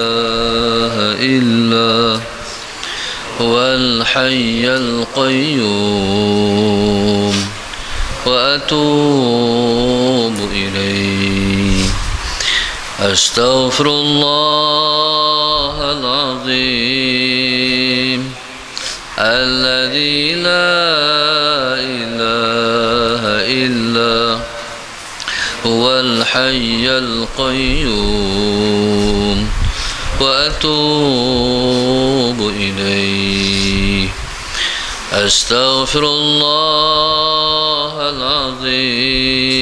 إله إلا هو الحي القيوم وأتوب إليه. أستغفر الله العظيم الذي لا إله إلا هو الحي القيوم وأتوب إليه. أستغفر الله العظيم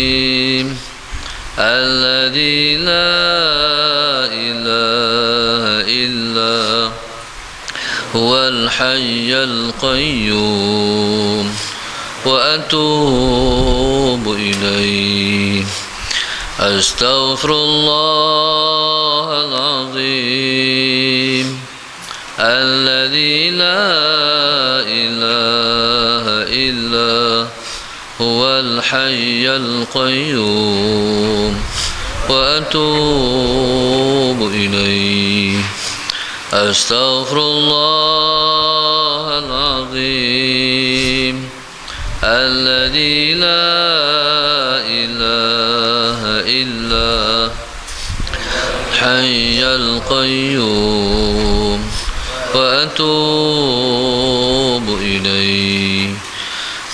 الذي لا إله إلا هو الحي القيوم وأتوب إليه. أستغفر الله العظيم الذي لا إله إلا هو الحي القيوم وأتوب إليه. أستغفر الله العظيم الذي لا إله إلا الحي القيوم وأتوب إليه.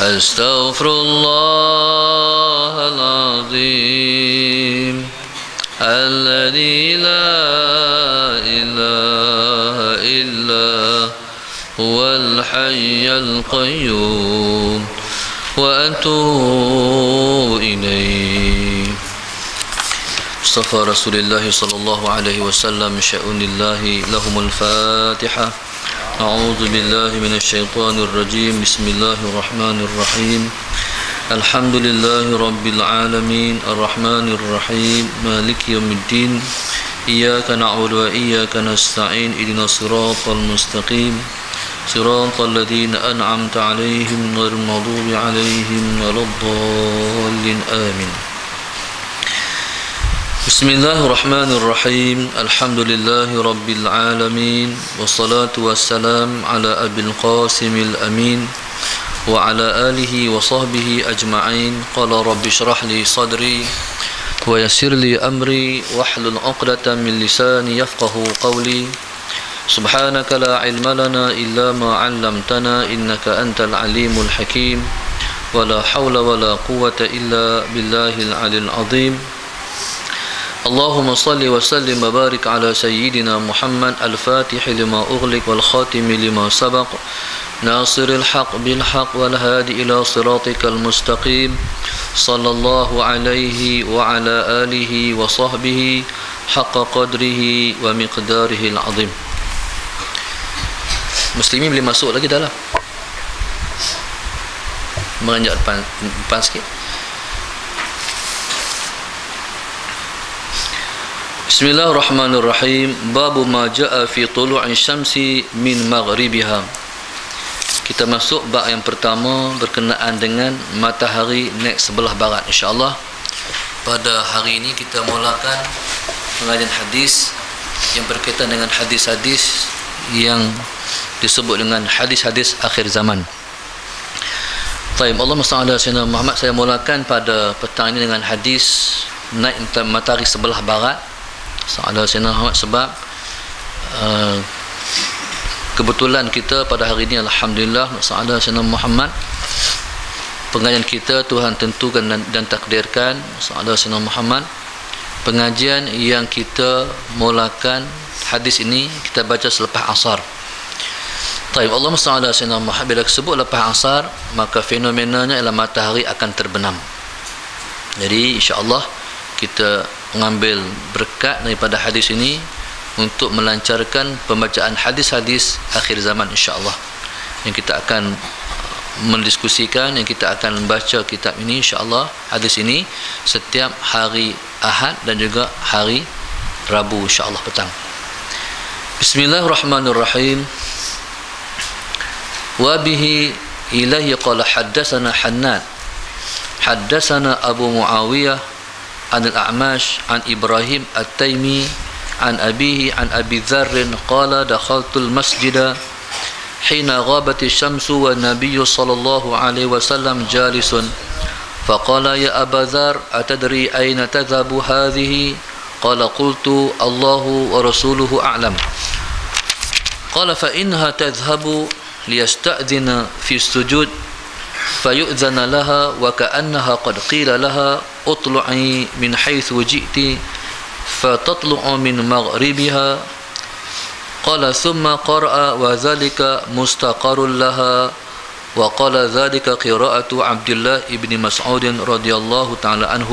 أستغفر الله العظيم الذي لا إله إلا هو الحي القيوم وأتوب إليه. مصطفى رسول الله صلى الله عليه وسلم شأن الله لهم الفاتحة. أعوذ بالله من الشيطان الرجيم. بسم الله الرحمن الرحيم. الحمد لله رب العالمين الرحمن الرحيم مالك يوم الدين. إياك نعبد وإياك نستعين. اهدنا الصراط المستقيم صراط الذين أنعمت عليهم غير المغضوب عليهم ولا الضالين آمين. بسم الله الرحمن الرحيم. الحمد لله رب العالمين والصلاة والسلام على أبي القاسم الأمين وعلى آله وصحبه أجمعين. قال رب اشرح لي صدري ويسر لي أمري واحلل عقدة من لساني يفقه قولي. سبحانك لا علم لنا إلا ما علمتنا إنك أنت العليم الحكيم. ولا حول ولا قوة إلا بالله العلي العظيم. اللهم صل وسلم وبارك على سيدنا محمد الفاتح لما أغلق والخاتم لما سبق ناصر الحق بالحق والهادي إلى صراطك المستقيم. صلى الله عليه وعلى آله وصحبه حق قدره ومقداره العظيم. Muslimin boleh masuk lagi dalam, menanjak depan sikit. Bismillahirrahmanirrahim. Babu ma jaa fi tulu'i syamsi min maghribiha. Kita masuk bab yang pertama berkenaan dengan matahari naik sebelah barat. InsyaAllah pada hari ini kita mulakan pengajian hadis yang berkaitan dengan hadis-hadis yang disebut dengan hadis-hadis akhir zaman. Baik, Allahumma salli ala sayyidina Muhammad. Saya mulakan pada petang ini dengan hadis naik matahari sebelah barat. Sallallahu alaihi wasallam, sebab kebetulan kita pada hari ini alhamdulillah sallallahu alaihi wasallam Muhammad, pengajian kita Tuhan tentukan dan takdirkan sallallahu alaihi wasallam Muhammad, pengajian yang kita mulakan hadis ini kita baca selepas asar. Baik, Allahumma salli ala sayyidina Muhammad. Bila disebut lepas asar, maka fenomenanya ialah matahari akan terbenam. Jadi insya-Allah kita mengambil berkat daripada hadis ini untuk melancarkan pembacaan hadis-hadis akhir zaman insya-Allah. Yang kita akan mendiskusikan, yang kita akan membaca kitab ini insya-Allah, hadis ini setiap hari Ahad dan juga hari Rabu insya-Allah petang. Bismillahirrahmanirrahim. Wa bihi ilaihi qala haddatsana Hannad haddatsana Abu Muawiyah an al-A'mash an Ibrahim at-Taimi عن أبيه عن أبي ذر قال دخلت المسجد حين غابت الشمس والنبي صلى الله عليه وسلم جالس فقال يا أبا ذر أتدري أين تذهب هذه قال قلت الله ورسوله أعلم قال فإنها تذهب ليستأذن في السجود فيؤذن لها وكأنها قد قيل لها اطلعي من حيث جئت فتطلع من مغربها قال ثم قرأ وذلك مستقر لها وقال ذلك قراءة عبد الله بن مسعود رضي الله تعالى عنه.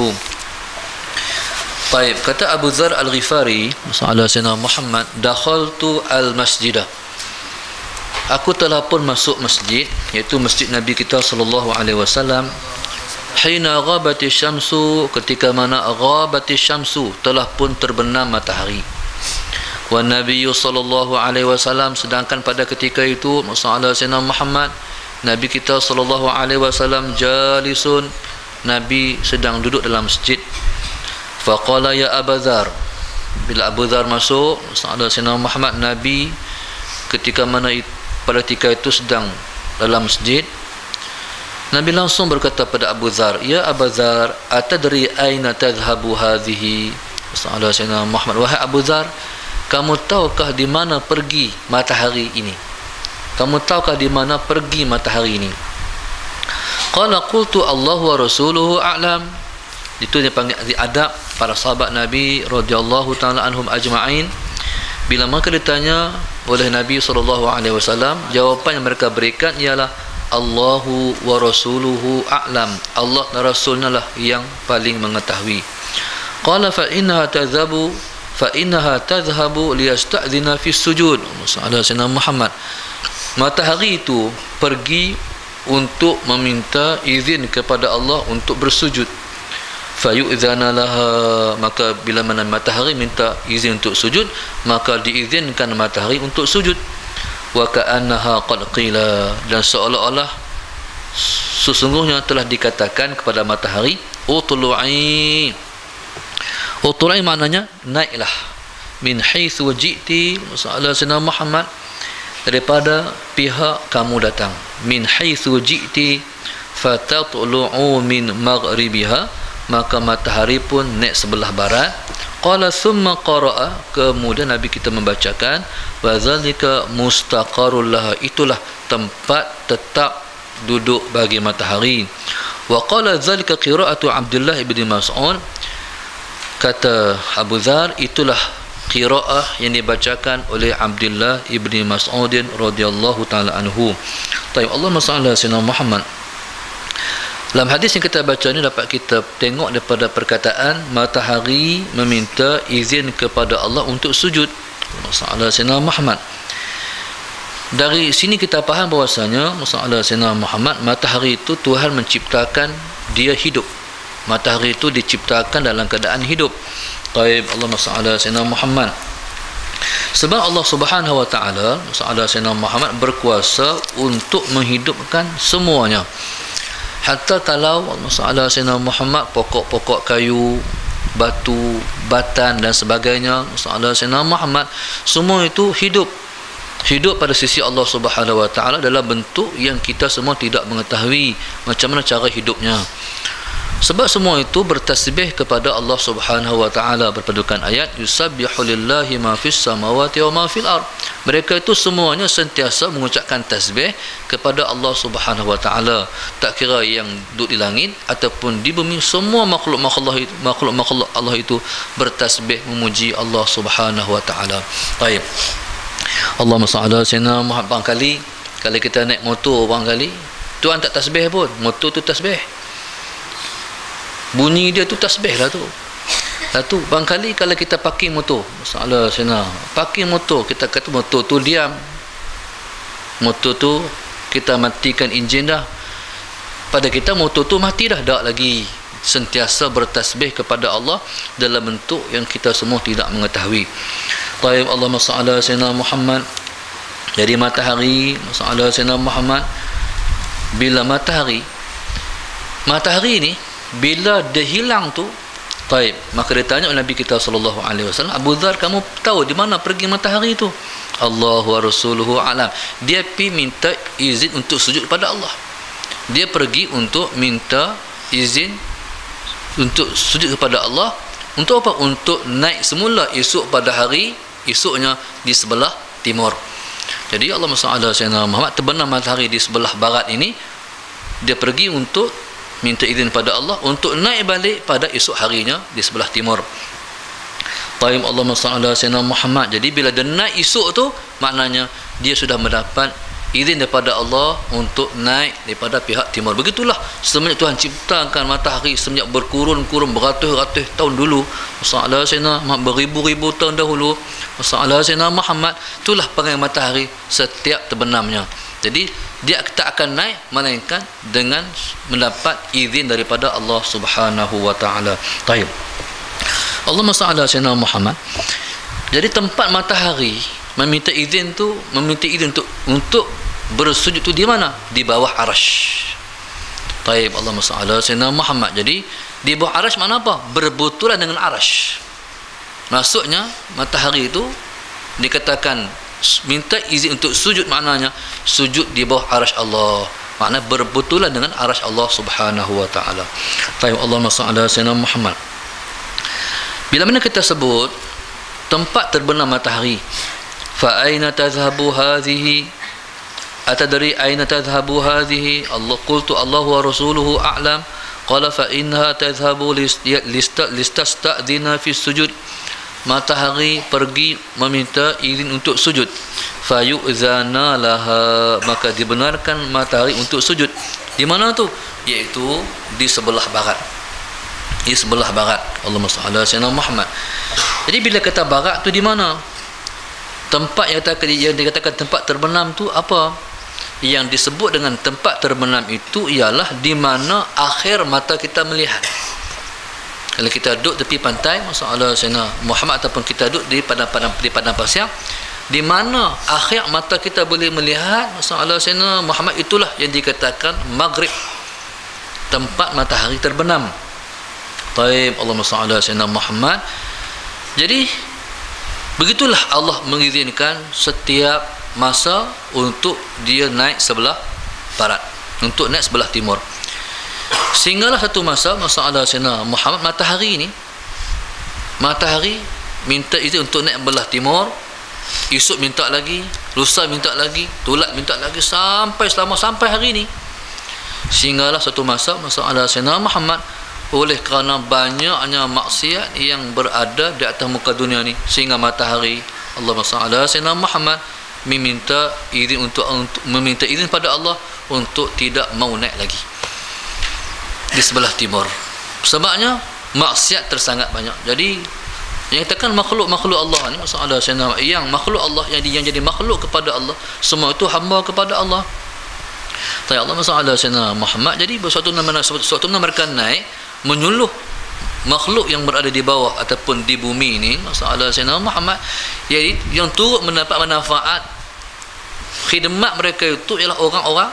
Baik, kata Abu Dzar Al-Ghifari, Sahabat Sayyidina Muhammad, dakhaltu al-masjidah. Aku telah pun masuk masjid, iaitu masjid Nabi kita sallallahu alaihi wasallam. Hina ghabati syamsu, ketika mana ghabati syamsu, telah pun terbenam matahari. Wa Nabi sallallahu alaihi wasallam, sedangkan pada ketika itu Sahabat Sayyidina Muhammad, Nabi kita sallallahu alaihi wasallam jalisun, Nabi sedang duduk dalam masjid. Faqala ya Abu Dzar, bila Abu Dzar masuk, Sayyidina Muhammad, Nabi ketika mana pada ketika itu sedang dalam masjid, Nabi langsung berkata pada Abu Dzar, ya Abu Dzar, atadri aina tadhhabu hadhihi? Sayyidina Muhammad, wahai Abu Dzar, kamu tahukah di mana pergi matahari ini? Kamu tahukah di mana pergi matahari ini? Qala qultu Allahu wa rasuluhu a'lam. Itu dia panggil adab para sahabat Nabi radhiyallahu taala anhum ajma'in. Bila mereka ditanya oleh Nabi SAW, jawapan yang mereka berikan ialah Allahu wa rasuluhu a'lam. Allah dan Rasulnya lah yang paling mengetahui. Qala fa innaha tadhhabu liyasta'dhina fi sujud. Sayyidina Muhammad, matahari itu pergi untuk meminta izin kepada Allah untuk bersujud. Fayu'dzana laha, maka bila mana matahari minta izin untuk sujud, maka diizinkan matahari untuk sujud. Wa ka'annaha qad qila, dan seolah-olah sesungguhnya telah dikatakan kepada matahari, utlu'i. Utlu'i maknanya naiklah, min haitsu ji'ti, Sayyidina Muhammad, daripada pihak kamu datang, min haitsu ji'ti fatatlu'u min maghribiha, maka matahari pun naik sebelah barat. Qala thumma qara'a, kemudian Nabi kita membacakan, wa zalika mustaqarrul laha, itulah tempat tetap duduk bagi matahari. Wa qala zalika qira'atu Abdullah ibn Mas'ud, kata Abu Dzar, itulah qira'ah yang dibacakan oleh Abdullah ibn Mas'ud radhiyallahu taala anhu. Baik, Allahumma shalli ala sayyidina Muhammad. Dalam hadis yang kita baca ni dapat kita tengok daripada perkataan matahari meminta izin kepada Allah untuk sujud. Sayyidina Muhammad. Dari sini kita faham bahawasanya Sayyidina Muhammad, matahari itu Tuhan menciptakan dia hidup. Matahari itu diciptakan dalam keadaan hidup. Taib, Allahumma shalli ala sayyidina Muhammad. Sebab Allah Subhanahu wa taala, Sayyidina Muhammad berkuasa untuk menghidupkan semuanya. Hatta kalau Sayyidina Muhammad, pokok-pokok kayu, batu, batan dan sebagainya, Sayyidina Muhammad, semua itu hidup pada sisi Allah Subhanahu wa taala dalam bentuk yang kita semua tidak mengetahui macam mana cara hidupnya. Sebab semua itu bertasbih kepada Allah Subhanahu wa taala, berpadukan ayat yusabbihu lillahi ma fis samawati wa ma fil ard. Mereka itu semuanya sentiasa mengucapkan tasbih kepada Allah Subhanahu wa taala. Tak kira yang duduk di langit ataupun di bumi, semua makhluk Allah itu bertasbih memuji Allah Subhanahu wa taala. Baik. Allahumma shalli ala sayyidina Muhammad. Barangkali kalau kita naik motor, barangkali tuan tak tasbih pun, motor tu tasbih. Bunyi dia tu tasbih lah tu. Satu, barangkali kalau kita parking motor, masalah sana, parking motor, kita kata motor tu diam, motor tu kita matikan enjin dah, pada kita motor tu mati dah, tak lagi sentiasa bertasbih kepada Allah dalam bentuk yang kita semua tidak mengetahui. Taib, Allahumma shalli ala sayyidina Muhammad. Jadi matahari, masalah sayyidina Muhammad, bila matahari ni bila dia hilang tu, Taib. Maka dia tanya oleh Nabi kita sallallahu alaihi wasallam, Abu Dzar, kamu tahu di mana pergi matahari itu? Allah wa rasuluhu alam. Dia pergi minta izin untuk sujud kepada Allah. Dia pergi untuk minta izin untuk sujud kepada Allah. Untuk apa? Untuk naik semula esok pada hari esoknya di sebelah timur. Jadi Allah SWT Sayyidina Muhammad terbenam matahari di sebelah barat ini. Dia pergi untuk minta izin pada Allah untuk naik balik pada esok harinya di sebelah timur. Taib Allah SWT Sayyidina Muhammad. Jadi bila dia naik esok tu, maknanya dia sudah mendapat izin daripada Allah untuk naik daripada pihak timur. Begitulah semenjak Tuhan ciptakan matahari, semenjak berkurun-kurun beratus-ratus tahun dulu, masalah Sayyidina Muhammad beribu-ribu tahun dahulu, masalah Sayyidina Muhammad, itulah perangai matahari setiap terbenamnya. Jadi dia tak akan naik melainkan dengan mendapat izin daripada Allah Subhanahu wa taala. Taib. Allahumma salli ala Sayyidina Muhammad. Jadi tempat matahari meminta izin untuk bersujud tu di mana? Di bawah arasy. Taib. Allahumma salli ala Sayyidina Muhammad. Jadi di bawah arasy mana apa? Berbetulan dengan arasy. Maksudnya matahari itu dikatakan minta izin untuk sujud, maknanya sujud di bawah arasy Allah, makna berbetulan dengan arasy Allah Subhanahu wa taala. Taib. Allahumma salli ala Sayyidina Muhammad. Bila mana kita sebut tempat terbenam matahari, fa aina tadhhabu hadhihi, atadri aina tadhhabu hadhihi? Allah qultu Allah wa rasuluhu a'lam. Qala fa innaha tadhhabu listasta'dhina fi sujud. Matahari pergi meminta izin untuk sujud, fayu'zana laha, maka dibenarkan matahari untuk sujud. Di mana tu? Iaitu di sebelah barat. Di sebelah barat. Allahumma shalli ala sayyidina Muhammad. Jadi bila kata barat tu di mana? Tempat yang dikatakan tempat terbenam tu apa? Yang disebut dengan tempat terbenam itu ialah di mana akhir mata kita melihat. Kalau kita duduk tepi pantai, masalah Sayyidina Muhammad, ataupun kita duduk di padang pasir, di mana akhir mata kita boleh melihat masalah Sayyidina Muhammad, itulah yang dikatakan maghrib, tempat matahari terbenam. Taib. Allahumma salli ala Sayyidina Muhammad. Jadi begitulah Allah mengizinkan setiap masa untuk dia naik sebelah barat, untuk naik sebelah timur. Sehinggalah satu masa masalah Sayyidina Muhammad, matahari minta izin untuk naik belah timur, esok minta lagi, lusa minta lagi, tulat minta lagi, sampai hari ini. Sehinggalah satu masa masalah Sayyidina Muhammad, oleh kerana banyaknya maksiat yang berada di atas muka dunia ni, sehingga matahari, Allahumma salli ala Sayyidina Muhammad, meminta izin pada Allah untuk tidak mau naik lagi di sebelah timur. Sebabnya maksiat tersangat banyak. Jadi yang katakan makhluk Allah ni, masalah Sayyidina, yang makhluk Allah yang jadi makhluk kepada Allah, semua itu hamba kepada Allah. Tapi Allah masalah Sayyidina Muhammad. Jadi suatu mereka naik menyuluh makhluk yang berada di bawah ataupun di bumi ini, masalah Sayyidina Muhammad, jadi yang turut mendapat manfaat khidmat mereka itu ialah orang-orang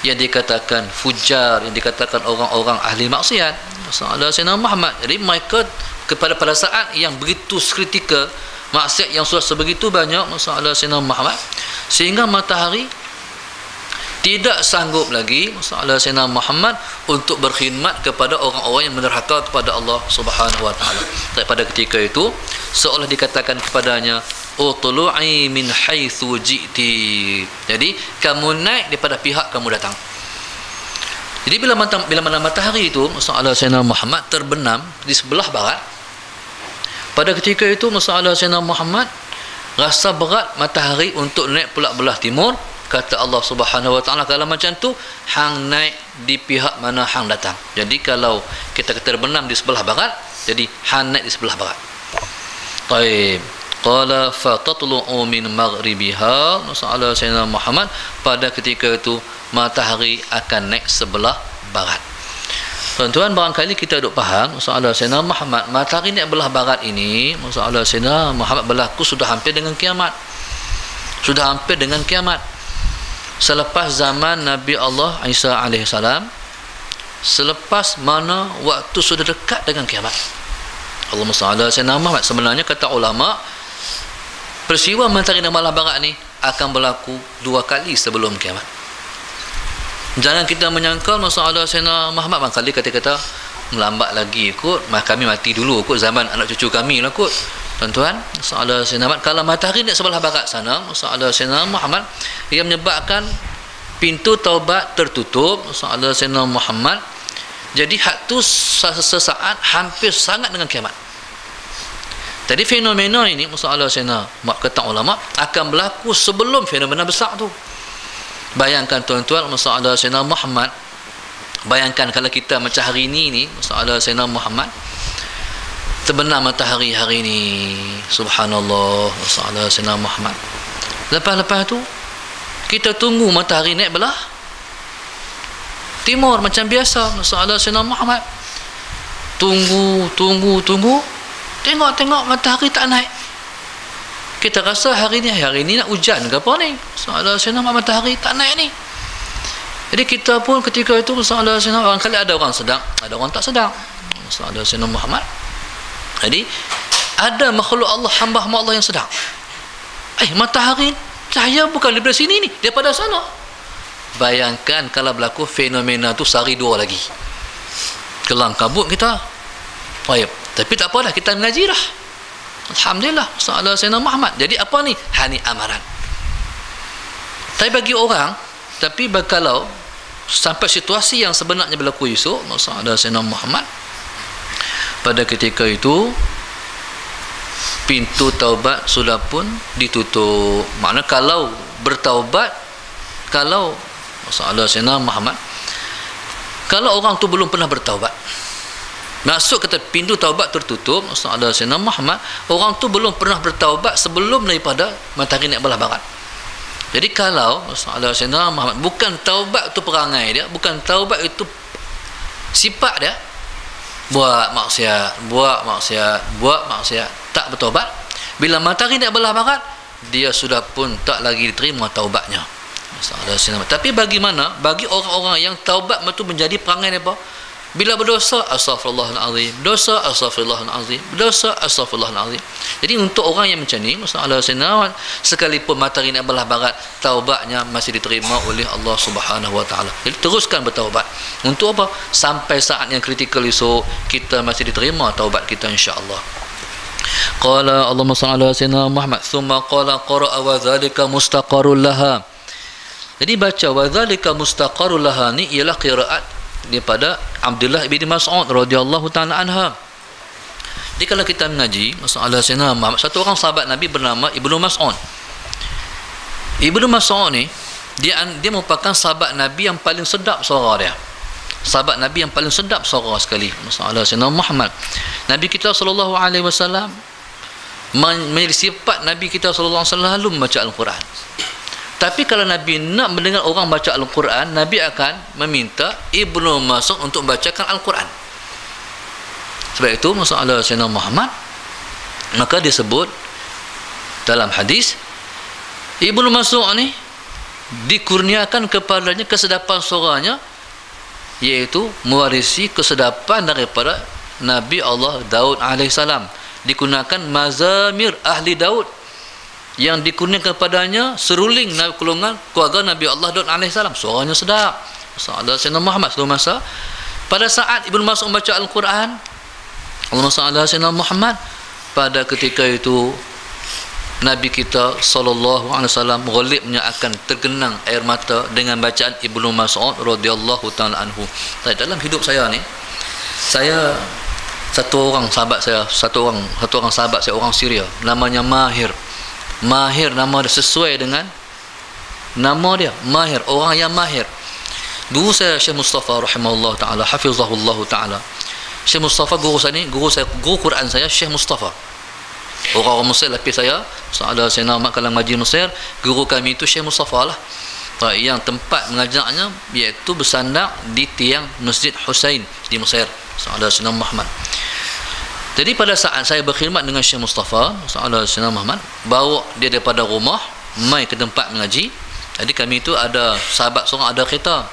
yang dikatakan fujar, yang dikatakan orang-orang ahli maksiat, masalah Sayyidina Muhammad. Jadi mereka pada saat yang begitu kritikal, maksiat yang sudah sebegitu banyak, masalah Sayyidina Muhammad, sehingga matahari tidak sanggup lagi, masalah Sayyidina Muhammad, untuk berkhidmat kepada orang-orang yang menerhaka kepada Allah Subhanahu wa taala. Pada ketika itu seolah dikatakan kepadanya, utlu'i min haitsu ji'ti. Jadi kamu naik daripada pihak kamu datang. Jadi bila mana matahari itu, masalah Sayyidina Muhammad, terbenam di sebelah barat, pada ketika itu masalah Sayyidina Muhammad rasa berat matahari untuk naik pula belah timur. Kata Allah Subhanahu wa taala, kalau macam tu hang naik di pihak mana hang datang. Jadi kalau kita terbenam di sebelah barat, jadi hang naik di sebelah barat. Baik. Qala fatatlu'u min maghribiha, masalah Sayyidina Muhammad, pada ketika itu matahari akan naik sebelah barat. Tuan-tuan, barangkali kita duk faham masalah Sayyidina Muhammad, matahari naik belah barat ini, masalah Sayyidina Muhammad berlaku sudah hampir dengan kiamat. Sudah hampir dengan kiamat. Selepas zaman Nabi Allah Isa alaihissalam, selepas mana waktu sudah dekat dengan kiamat. Allahumma salli ala sayyidina Muhammad. Sebenarnya kata ulama, peristiwa matahari dan malam barat ni akan berlaku 2 kali sebelum kiamat. Jangan kita menyangka masalah sayyidina Muhammad kali kata-kata melambat lagi kot, kami mati dulu kot, zaman anak cucu kami lah kot. Tuan-tuan, masalah sayyidina Muhammad, kalau matahari di sebelah barat sana, masalah sayyidina Muhammad yang menyebabkan pintu taubat tertutup, masalah sayyidina Muhammad. Jadi hak tu sesaat hampir sangat dengan kiamat. Jadi fenomena ini masalah sayyidina Muhammad kata ulama akan berlaku sebelum fenomena besar tu. Bayangkan tuan-tuan, masalah sayyidina Muhammad, bayangkan kalau kita macam hari ini masalah sayyidina Muhammad terbenam matahari hari ini, subhanallah, masalah sayyidina Muhammad. Lepas tu kita tunggu matahari naik belah timur macam biasa, masalah sayyidina Muhammad. Tunggu, tengok matahari tak naik. Kita rasa hari ni nak hujan ke apa ni, masalah sayyidina Muhammad, matahari tak naik ni. Jadi kita pun ketika itu masalah sayyidina Muhammad, kali ada orang sedang, ada orang tak sedang, masalah sayyidina Muhammad. Jadi ada makhluk Allah, hamba-hamba Allah yang sedang. Matahari cahaya bukan daripada sini ni, daripada sana. Bayangkan kalau berlaku fenomena tu sehari 2 lagi, kelang kabut kita. Baik, tapi tak apa dah, kita mengaji dah, alhamdulillah, masalah sayyidina Muhammad. Jadi apa ni? Hani amaran. Tapi bagi orang, kalau sampai situasi yang sebenarnya berlaku esok, masalah sayyidina Muhammad, pada ketika itu pintu taubat sudah pun ditutup. Makna kalau bertaubat, kalau masalah sayyidina Muhammad, kalau orang tu belum pernah bertaubat, maksud kata pintu taubat tertutup, masalah sayyidina Muhammad, orang tu belum pernah bertaubat sebelum daripada matahari naik belah barat. Jadi kalau masalah sayyidina Muhammad, bukan taubat tu perangai dia, bukan taubat itu sifat dia, buat maksiat, tak bertaubat, bila matahari naik belah barat, dia sudah pun tak lagi diterima taubatnya. Tapi bagaimana bagi orang-orang yang taubat itu menjadi perangai apa? Bila berdosa, astaghfirullahalazim, dosa, astaghfirullahalazim, dosa, astaghfirullahalazim. Jadi untuk orang yang macam ni, masalah sayyidina, sekalipun matahari naik belah barat, taubatnya masih diterima oleh Allah Subhanahu wa taala. Jadi teruskan bertaubat. Untuk apa? Sampai saat yang kritikal esok, kita masih diterima taubat kita, insya-Allah. Qala Allahumma salli ala sayyidina Muhammad, thumma qala qara'a wa dzalika mustaqarrul laha. Jadi baca wa dzalika mustaqarrul laha ni ialah qiraat daripada Abdullah bin Mas'ud radhiyallahu taala anha. Jadi kalau kita mengaji masalah sayyidina Muhammad, satu orang sahabat Nabi bernama Ibnu Mas'ud. Ibnu Mas'ud ni dia merupakan sahabat Nabi yang paling sedap suara dia. Sahabat Nabi yang paling sedap suara sekali, masalah sayyidina Muhammad. Nabi kita sallallahu alaihi wasallam menjadi sifat Nabi kita sallallahu alaihi wasallam selalu membaca Al-Quran. Tapi kalau Nabi nak mendengar orang baca Al-Quran, Nabi akan meminta Ibnu Mas'ud untuk membacakan Al-Quran. Sebab itu masalah sayyidina Muhammad, maka disebut dalam hadis, Ibnu Mas'ud ni dikurniakan kepadanya kesedapan suaranya, iaitu mewarisi kesedapan daripada Nabi Allah Daud alaihissalam. Digunakan mazamir ahli Daud, yang dikurniakan kepadanya seruling golongan keluarga Nabi Allah Daud alaihissalam. Suaranya sedap, masalah sayyidina Muhammad. Suatu masa pada saat Ibnu Mas'ud membaca Al-Quran, Allahumma salli ala sayyidina Muhammad, pada ketika itu Nabi kita sallallahu alaihi wasallam ghalibnya akan tergenang air mata dengan bacaan Ibnu Mas'ud radhiyallahu taala anhu. Dalam hidup saya ni, saya satu orang sahabat saya, orang Syria, namanya Mahir, nama dia sesuai dengan nama dia, Mahir, orang yang mahir. Guru saya Syekh Mustafa rahimahullah taala, hafizahullah taala. Syekh Mustafa guru Quran saya Syekh Mustafa. Orang Mesir lapis saya, ada saya nama kalang majlis Mesir, guru kami itu Syekh Mustafa lah. Yang tempat mengajarnya iaitu bersandar di tiang Masjid Husain di Mesir. Ada Sayyidina Muhammad. Jadi pada saat saya berkhidmat dengan Syekh Mustafa, ada Sayyidina Muhammad, bawa dia daripada rumah mai ke tempat mengaji. Jadi kami itu ada sahabat seorang ada kereta.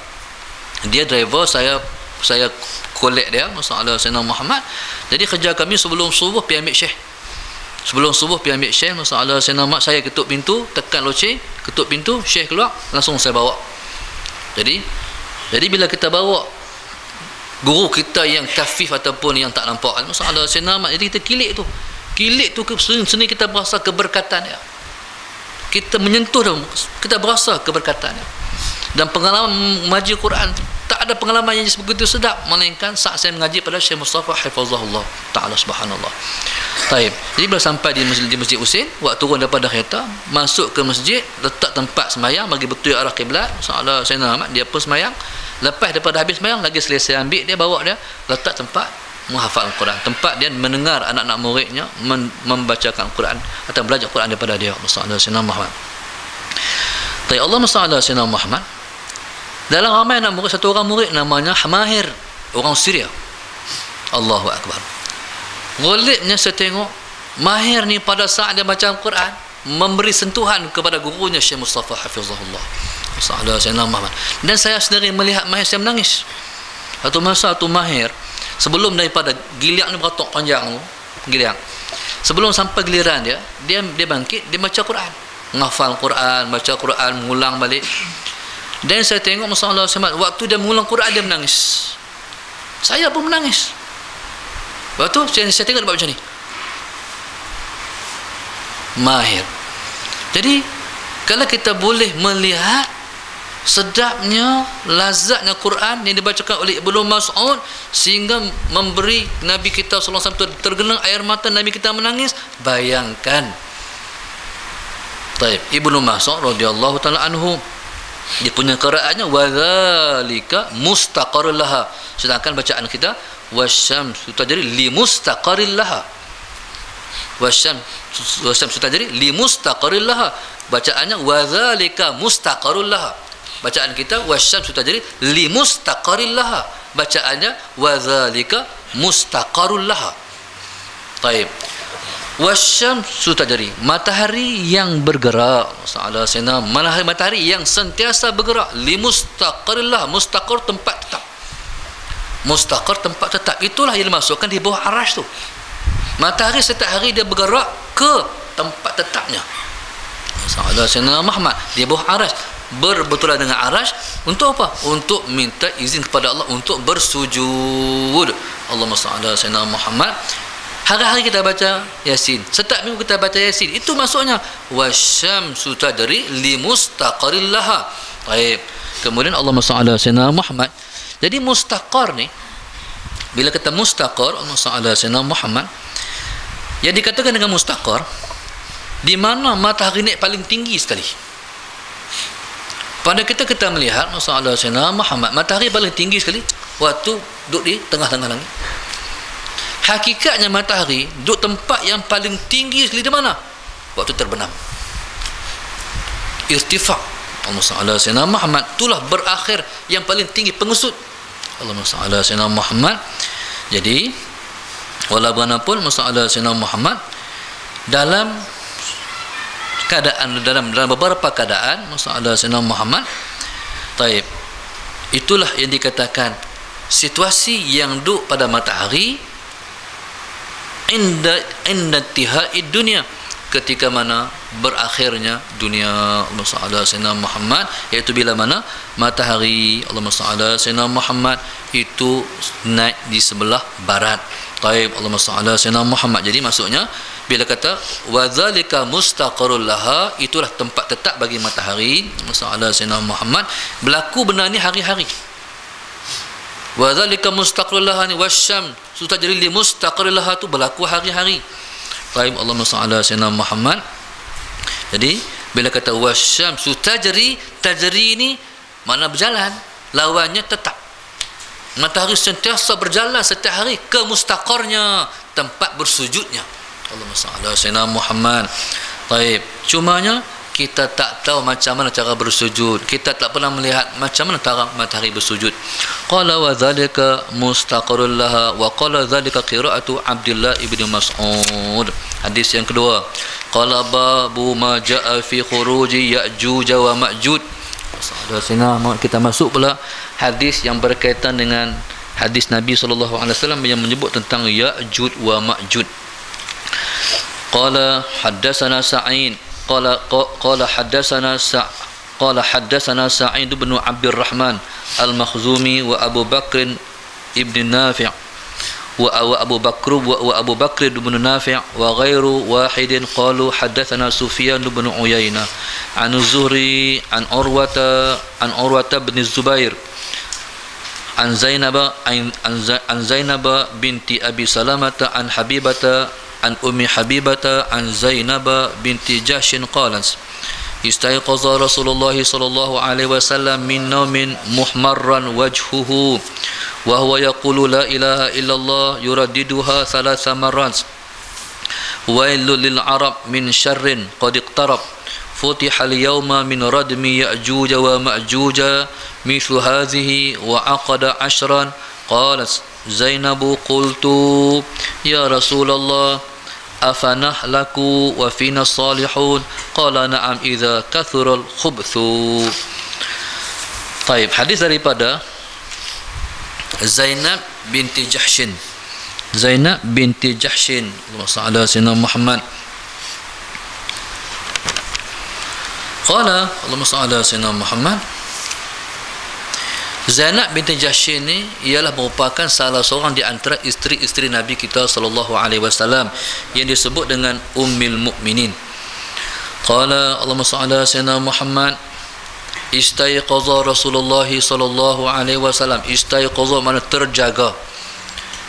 Dia driver, saya saya collect dia masalah Sayyidina Muhammad. Jadi kerja kami sebelum subuh pergi ambil Syekh. Sebelum subuh pergi ambil Syekh masalah Sayyidina Muhammad, saya ketuk pintu, tekan loceng, ketuk pintu, Syekh keluar, langsung saya bawa. Jadi bila kita bawa guru kita yang kafif ataupun yang tak nampak masalah Sayyidina Muhammad, jadi kita kilik tu seni kita berasa keberkatan dia. Kita menyentuh dia, kita berasa keberkatan dia. Dan pengalaman mengaji Quran tak ada pengalaman yang begitu sedap melainkan saat saya mengaji pada Syekh Mustafa hafizahullah taala, subhanallah. Taib. Jadi bila sampai di masjid Husain, waktu turun daripada kereta, masuk ke masjid, letak tempat sembahyang bagi betul arah kiblat. Masalah Sayyidina Ahmad dia pun sembahyang. Lepas daripada habis sembahyang lagi selesai ambil dia, bawa dia letak tempat menghafal Al-Quran, tempat dia mendengar anak-anak muridnya membacakan Al-Quran atau belajar Quran daripada dia. Masalah Sayyidina Muhammad. Taib. Allah masalah Sayyidina Muhammad. Dalam ramai anak murid, satu orang murid namanya Mahir, orang Syria. Allahu Akbar. Golibnya saya tengok Mahir ni pada saat dia baca Al-Quran memberi sentuhan kepada gurunya Syekh Mustafa hafizahullah Sayyidina Sayyidina Muhammad. Dan saya sendiri melihat Mahir, saya menangis. Satu masa tu Mahir sebelum daripada giliran ni beratok panjang tu, giliran. Sebelum sampai giliran dia bangkit, dia baca Quran. Menghafal Quran, baca Quran, mengulang balik. Dan saya tengok masalah waktu dia mengulang Quran dia menangis. Saya pun menangis. Waktu saya tengok dia buat macam ni. Mahir. Jadi kalau kita boleh melihat sedapnya, lazatnya Quran yang dibacakan oleh Ibnu Mas'ud sehingga memberi Nabi kita sallallahu alaihi wasallam tergenang air mata, Nabi kita menangis, bayangkan. Baik, Ibnu Mas'ud radhiyallahu taala anhu dia punya qiraatnya wadzalika mustaqarrul laha, sedangkan bacaan kita wasyamsu tajri li mustaqarril laha, wasyamsu tajri li mustaqarril laha, bacaannya wadzalika mustaqarrul laha. Bacaan kita wasyamsu tajri li mustaqarril laha, bacaannya wadzalika mustaqarrul laha. Baik. Wasyamsu tajri, matahari yang bergerak. Masalah Sayyidina matahari yang sentiasa bergerak. Li mustaqarril laha, mustaqar tempat tetap. Mustaqar tempat tetap, itulah yang dimasukkan di bawah arasy tu. Matahari setiap hari dia bergerak ke tempat tetapnya. Masalah Sayyidina Muhammad di bawah arasy, berbetulan dengan arasy untuk apa? Untuk minta izin kepada Allah untuk bersujud. Allahumma shalli ala Sayyidina Muhammad. Hari-hari kita baca Yasin, setiap minggu kita baca Yasin, itu maksudnya wasyamsu tajri li mustaqarril laha. Baik. Kemudian Allahumma shalli ala Sayyidina Muhammad. Jadi mustaqar ni, bila kata mustaqar, Allahumma shalli ala Sayyidina Muhammad, yang dikatakan dengan mustaqar di mana matahari naik paling tinggi sekali. Pada kita melihat masalah Sayyidina Muhammad, matahari paling tinggi sekali waktu duduk di tengah-tengah langit. Hakikatnya matahari duduk tempat yang paling tinggi sekali di mana? Waktu terbenam. Irtifa'. Allahumma shalli ala Sayyidina Muhammad, itulah berakhir yang paling tinggi pengusut. Allahumma shalli ala Sayyidina Muhammad. Jadi walau bagaimanapun masalah Sayyidina Muhammad dalam keadaan dalam beberapa keadaan masalah Sayyidina Muhammad, taib, itulah yang dikatakan situasi yang duduk pada matahari inda intihai dunia, ketika mana berakhirnya dunia. Masalah Sayyidina Muhammad, iaitu bila mana matahari Allahumma shalli ala Sayyidina Muhammad itu naik di sebelah barat. Taib, Allahumma shalli ala Sayyidina Muhammad. Jadi maksudnya bila kata wadzalika mustaqarrul laha, itulah tempat tetap bagi matahari. Masalah Sayyidina Muhammad, berlaku benda ni hari-hari. Wadzalika mustaqarrul laha ni wasyam sutajri li mustaqarril laha, tu berlaku hari-hari. Taib, Allahumma shalli ala Sayyidina Muhammad. Jadi bila kata wasyam sutajri, tajri ni makna berjalan, lawannya tetap. Matahari sentiasa berjalan setiap hari ke mustaqarnya, tempat bersujudnya. Allahumma shalli ala Sayyidina Muhammad. Baik, cumanya kita tak tahu macam mana cara bersujud. Kita tak pernah melihat macam mana cara matahari bersujud. Qala wa dzalika mustaqarrul laha wa qala dzalika qira'atu Abdullah ibn Mas'ud. Hadis yang kedua, qala babu ma jaa fi khuruji Ya'juj wa Ma'juj. Kita masuk pula hadis yang berkaitan dengan hadis Nabi SAW yang menyebut tentang Ya'jud wa Ma'jud. Qala haddatsana Sa'id qala haddatsana Sa'id bin Abdurrahman al-Makhzumi wa Abu Bakr ibn Nafi' wa Abu Bakr bin Nafi' wa ghairu wahidin qalu haddatsana Sufyan bin Uyainah an Zuhri an Urwata bin Zubair an Zainab binti Abi Salamah an Habibata an Ummi Habibata an Zainab binti Jahshin qalat istayqaza Rasulullah sallallahu alaihi wasallam min naumin muhmarran wajhuhu wa huwa yaqulu la ilaha illallah yuraddiduha thalatha marrat wailul lil arab min syarrin qad iqtarab futiha al yawma min radmi ya'juj wa ma'juj mithlu hadhihi wa aqada 'ashran qalat Zainab qultu ya Rasulullah afanahlaku wa fina salihun qala na'am idza kathura al-khubthu. Baik, hadis daripada Zainab binti Jahshin. Allahumma salli ala sayyidina Muhammad. Qala Allahumma salli ala sayyidina Muhammad. Zainab binti Jahshin ni ialah merupakan salah seorang di antara isteri-isteri Nabi kita sallallahu alaihi wasallam yang disebut dengan Ummul Mukminin. Qala Allahumma salli ala sayyidina Muhammad. Istayqaza Rasulullah sallallahu alaihi wasallam. Istayqaza makna terjaga.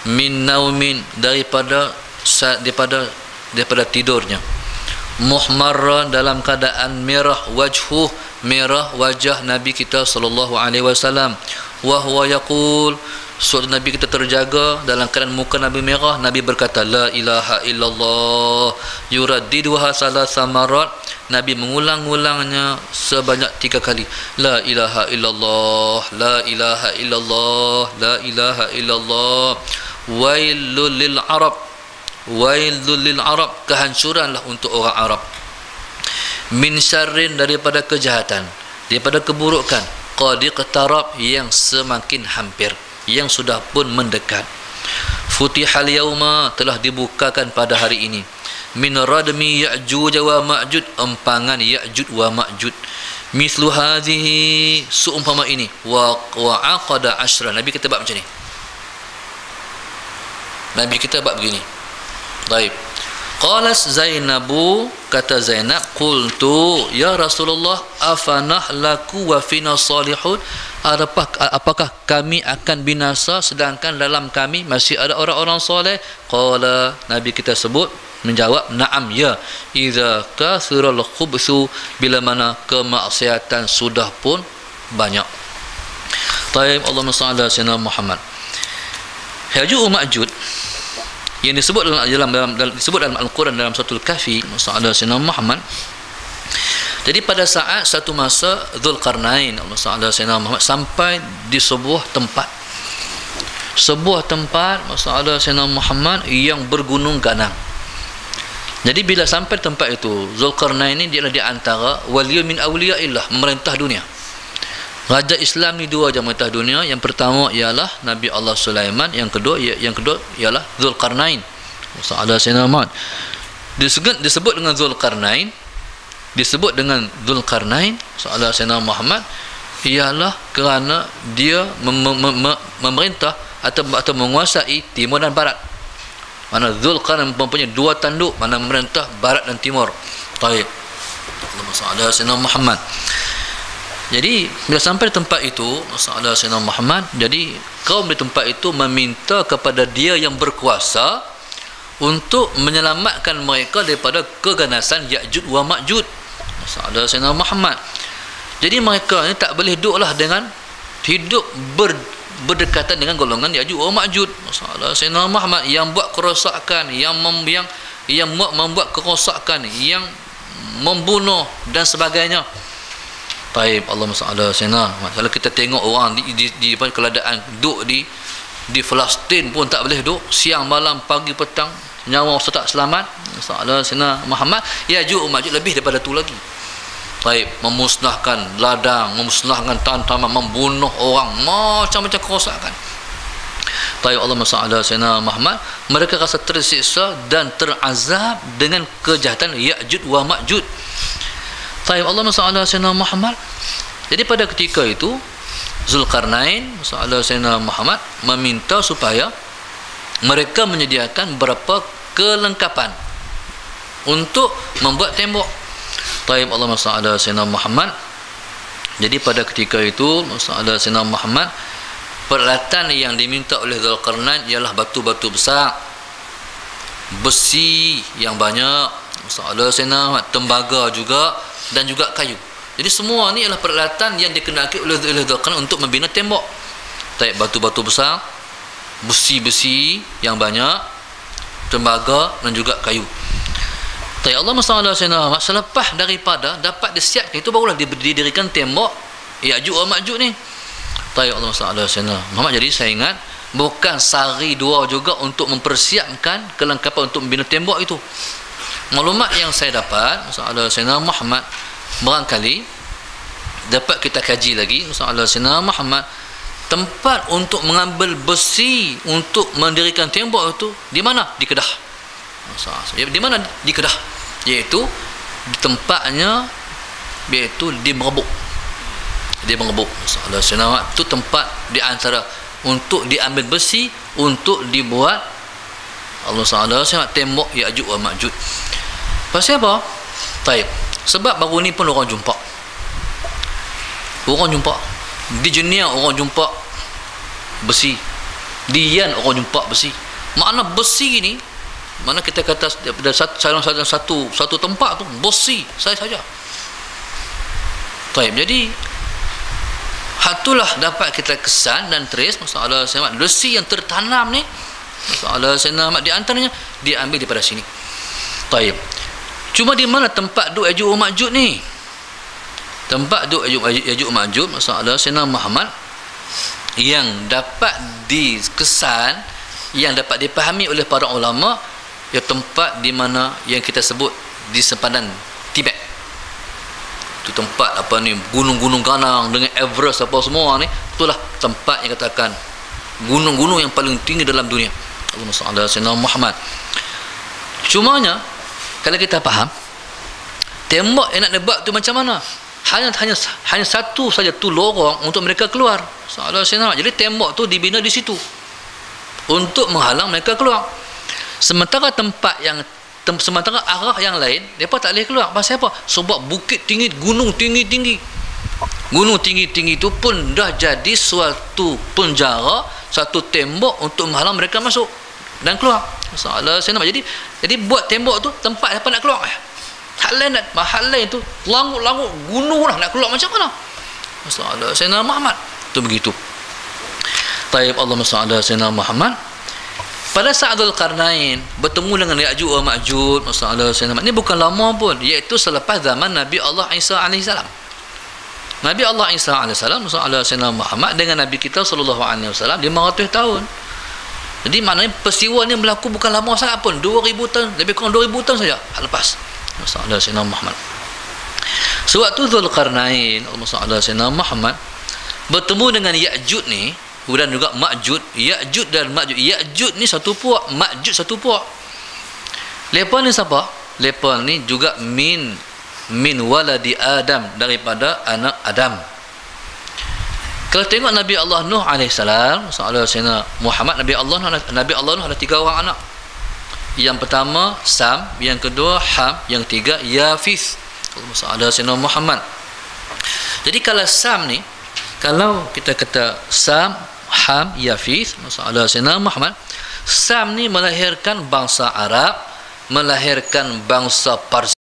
Min naumin daripada tidurnya. Muhmarran dalam keadaan merah wajhuh, merah wajah Nabi kita sallallahu alaihi wasallam. Wa huwa yaqul, suatu Nabi kita terjaga dalam keadaan muka Nabi merah, Nabi berkata la ilaha illallah yuraddiduha salasa marat. Nabi mengulang-ulangnya sebanyak 3 kali. La ilaha illallah, la ilaha illallah, la ilaha illallah. Wailul lil arab, wailul lil arab, kehancuranlah untuk orang Arab. Min syarrin daripada kejahatan, daripada keburukan, qad iqtarab yang semakin hampir, yang sudah pun mendekat. Futihal yauma telah dibukakan pada hari ini. Min radmi Ya'juj wa Ma'juj, empangan Ya'juj wa Ma'juj. Mislu hadhihi, seumpama ini. Wa aqada 'ashra. Nabi kita buat macam ni. Nabi kita buat begini. Baik. Qalat Zainabu, kata Zainab, qultu ya Rasulullah afanahlaku wa fina salihun. Apakah kami akan binasa sedangkan dalam kami masih ada orang-orang soleh? Qala, Nabi kita sebut menjawab, na'am ya, idza kathural khubthu, bila mana kemaksiatan sudah pun banyak. Taib, Allahumma salli ala sayyidina Muhammad. Ya'juj wa Ma'juj yang disebut dalam Al-Quran dalam suratul Kahfi, sallallahu alaihi Muhammad. Jadi pada saat satu masa Dzulqarnain, Allah sallallahu alaihi Muhammad, sampai di sebuah tempat sallallahu alaihi Muhammad yang bergunung ganang. Jadi bila sampai tempat itu, Dzulqarnain ini dia adalah di antara waliy min awliyaillah, memerintah dunia. Raja Islam ni 2 je memerintah dunia. Yang pertama ialah Nabi Allah Sulaiman, yang kedua ialah Dzulqarnain. Sallallahu alaihi Muhammad. Disebut dengan Dzulqarnain, sallallahu alaihi Muhammad, ialah kerana dia memerintah atau menguasai timur dan barat. Mana Dzulqarnain mempunyai 2 tanduk, mana memerintah barat dan timur. Baik. Allahumma salli ala sayyidina Muhammad. Jadi bila sampai di tempat itu, sallallahu alaihi Muhammad, jadi kaum di tempat itu meminta kepada dia yang berkuasa untuk menyelamatkan mereka daripada keganasan Ya'juj wa Ma'juj, sallallahu alaihi Muhammad. Jadi mereka ni tak boleh hidup berdekatan dengan golongan Ya'juj wa Ma'juj, sallallahu alaihi Muhammad, yang buat kerosakan, yang membuat kerosakan, yang membunuh dan sebagainya. Baik, Allahumma salli ala sayyidina. Kalau kita tengok orang di keadaan duduk di Palestin pun tak boleh duduk, siang malam pagi petang nyawa tak selamat, sallallahu alaihi Muhammad. Ya'juj wa Ma'juj lebih daripada tu lagi. Baik, memusnahkan ladang, memusnahkan tanaman, membunuh orang, macam-macam kerosakan. Taib Allahumma salli ala sayyidina Muhammad, mereka rasa tersiksa dan terazab dengan kejahatan Ya'juj wa Ma'juj. Taib Allahumma salli ala sayyidina Muhammad. Jadi pada ketika itu Zulkarnain sallallahu alaihi wasallam Muhammad meminta supaya mereka menyediakan beberapa kelengkapan untuk membuat tembok. Taib Allahumma salli ala sayyidina Muhammad. Jadi pada ketika itu sallallahu alaihi wasallam Muhammad, peralatan yang diminta oleh Zulkarnain ialah batu-batu besar, besi yang banyak, sallallahu alaihi wasallam, tembaga juga, dan juga kayu. Jadi semua ni adalah peralatan yang dikenakan oleh Zulkarnain untuk membina tembok. Taib batu-batu besar, besi-besi yang banyak, tembaga dan juga kayu. Taib Allah SWT selepas daripada dapat disiapkan itu, barulah didirikan tembok Ya'juj wa Ma'juj ni. Taib Allah SWT Muhammad, jadi saya ingat bukan sehari dua juga untuk mempersiapkan kelengkapan untuk membina tembok itu. Maklumat yang saya dapat SAW Muhammad, barangkali dapat kita kaji lagi Sayyidina Muhammad, tempat untuk mengambil besi untuk mendirikan tembok itu di mana? Di Kedah. Di mana? Di Kedah, iaitu tempatnya, iaitu di Merebuk. Di Merebuk Sayyidina itu tempat di antara untuk diambil besi untuk dibuat Allah SWT tembok Ya'juj wa Ma'juj. Pasal apa? Taib, sebab baru ni pun orang jumpa di dunia, orang jumpa besi, di Yan orang jumpa besi. Makna besi ni, mana kita kata daripada satu tempat tu besi saya saja. Taib, jadi hatulah dapat kita kesan dan trace masalah besi yang tertanam ni, masalah di antaranya diambil daripada sini. Taib, cuma di mana tempat duk Ya'juj wa Ma'juj ni? Tempat duk Ya'juj wa Ma'juj masalah Sayyidina Muhammad yang dapat dikesan, yang dapat dipahami oleh para ulama, ya tempat di mana yang kita sebut di sempadan Tibet. Itu tempat apa ni, gunung-gunung ganang dengan Everest apa semua ni, itulah tempat yang katakan gunung-gunung yang paling tinggi dalam dunia. Allahumma salli ala sayyidina Muhammad. Cumanya kalau kita faham tembok yang nak dibuat tu macam mana, hanya satu saja tu lorong untuk mereka keluar. Jadi tembok tu dibina di situ untuk menghalang mereka keluar. Sementara sementara arah yang lain mereka tak boleh keluar. Pasal apa? Sebab bukit tinggi, gunung tinggi-tinggi. Gunung tinggi-tinggi itu pun dah jadi suatu penjara, satu tembok untuk menghalang mereka masuk dan keluar. Jadi buat tembok tu tempat apa nak keluar. Hal lain tu langut-langut gunung lah, nak keluar macam mana? Masalah Sayyidina Muhammad tu begitu. Taib Allahumma salli ala sayyidina Muhammad. Pada saat Zulkarnain bertemu dengan Ya'juj wa Ma'juj, masalah Sayyidina, ini bukan lama pun, iaitu selepas zaman Nabi Allah Isa alaihi salam. Nabi Allah Isa alaihi salam, masalah Sayyidina Muhammad dengan Nabi kita sallallahu alaihi wasallam 500 tahun. Jadi maknanya peristiwa ni berlaku bukan lama sangat pun, 2000 tahun, lebih kurang 2000 tahun saja lepas. Masalah Sayyidina Muhammad. Sewaktu Zulkarnain, masalah Sayyidina Muhammad bertemu dengan Ya'juj ni dan juga Ma'juj. Ya'juj dan Ma'juj. Ya'juj ni satu puak, Ma'juj satu puak. Lepas ni siapa? Lepas ni juga min waladi Adam, daripada anak Adam. Kalau tengok Nabi Allah Nuh alaihissalam, masalah Sayyidina Muhammad, Nabi Allah Nuh ada 3 orang anak. Yang pertama Sam, yang kedua Ham, yang ketiga Yafis. Masalah Sayyidina Muhammad. Jadi kalau Sam ni, kalau kita kata Sam, Ham, Yafis, masalah Sayyidina Muhammad, Sam ni melahirkan bangsa Arab, melahirkan bangsa Parsi.